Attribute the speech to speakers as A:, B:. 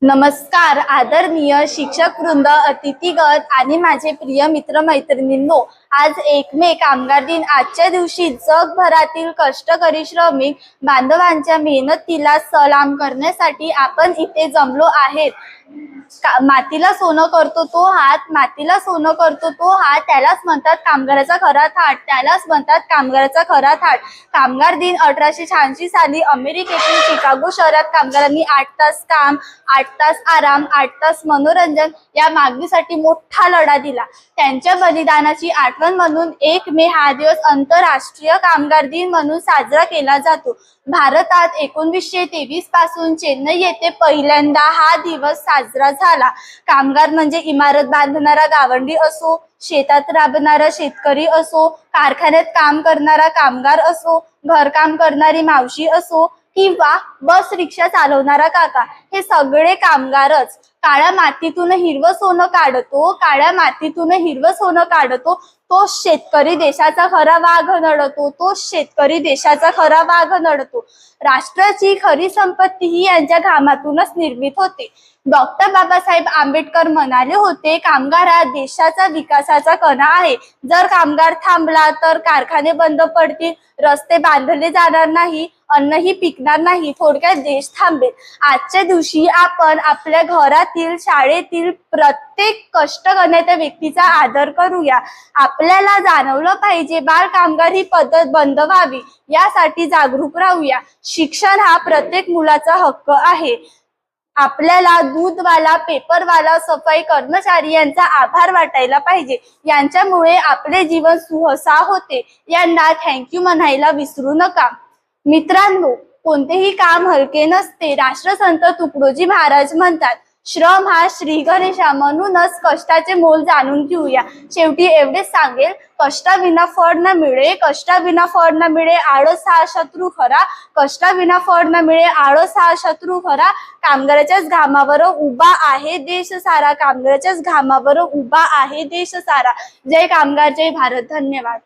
A: नमस्कार आदरणीय शिक्षक वृंद, अतिथीगण आणि माझे प्रिय मित्र मैत्रिणींनो, आज 1 मे कामगार दिन. आजच्या दिवशी जगभरातील कष्टकरी श्रमिक बांधवांच्या मेहनतीला सलाम करण्यासाठी आपण इथे जमलो आहेत. मातीला सोनं करतो तो हात, मातीला सोनं करतो तो हात, त्यालाच म्हणतात कामगाराचा खरा थाट, त्यालाच म्हणतात कामगाराचा खरा थाट. कामगार दिन 1886 साली अमेरिकेतील शिकागो शहरात कामगारांनी 8 तास काम, 8 तास आराम, 8 तास मनोरंजन या मागणीसाठी मोठा लढा दिला. त्यांच्या बलिदानाची आठवण म्हणून 1 मे हा दिवस आंतरराष्ट्रीय कामगार दिन म्हणून साजरा केला जातो. भारतात 1923 पासून चेन्नई येथे पहिल्यांदा हा दिवस साजरा झाला. कामगार म्हणजे इमारत बांधणारा गावंडी असो, शेतात राबणारा शेतकरी असो, कारखान्यात काम करणारा कामगार असो, घरकाम करणारी मावशी असो किंवा बस रिक्षा चालवणारा काका, हे सगळे कामगारच. काळ्या मातीतून हिरवं सोनं काढतो, काळ्या मातीतून हिरवं सोनं काढतो, तो शेतकरी देशाचा खरा वाघ नडतो, तो शेतकरी देशाचा खरा वाघ नडतो. राष्ट्राची खरी संपत्ती ही यांच्या घामातूनच निर्मित होते. डॉक्टर बाबासाहेब आंबेडकर म्हणाले होते, कामगार हा देशाचा विकासाचा कणा आहे. जर कामगार थांबला तर कारखाने बंद पडतील, रस्ते बांधले जाणार नाही, अन्नही पिकणार नाही, थोडक्यात देश थांबेल. आजच्या दिवशी आपण आपल्या घरातील, शाळेतील प्रत्येक कष्ट करणाऱ्या व्यक्तीचा आदर करूया. आपल्याला जाणवलं पाहिजे बाल कामगार ही पद्धत बंद व्हावी, यासाठी जागरूक राहूया. शिक्षण हा प्रत्येक मुलाचा हक्क आहे. आपल्याला दूधवाला, पेपरवाला, सफाई कर्मचारी यांचा आभार वाटायला पाहिजे. यांच्यामुळे आपले जीवन सुहसा होते. यांना थँक्यू म्हणायला विसरू नका. मित्रांनो, कोणतेही काम हलके नसते. राष्ट्रसंत तुकडोजी महाराज म्हणतात, श्रम हा श्री गणेशा. म्हणूनच कष्टाचे मोल जाणून घेऊया. शेवटी एवढेच सांगेल, कष्टाविना फळ न मिळे, कष्टाविना फळ न मिळे, आळस हा शत्रू खरा, कष्टाविना फळ न मिळे, आळस हा शत्रू खरा. कामगाराच्याच घामावर उभा आहे देश सारा, कामगाराच्याच घामावर उभा आहे देश सारा. जय कामगार, जय भारत. धन्यवाद.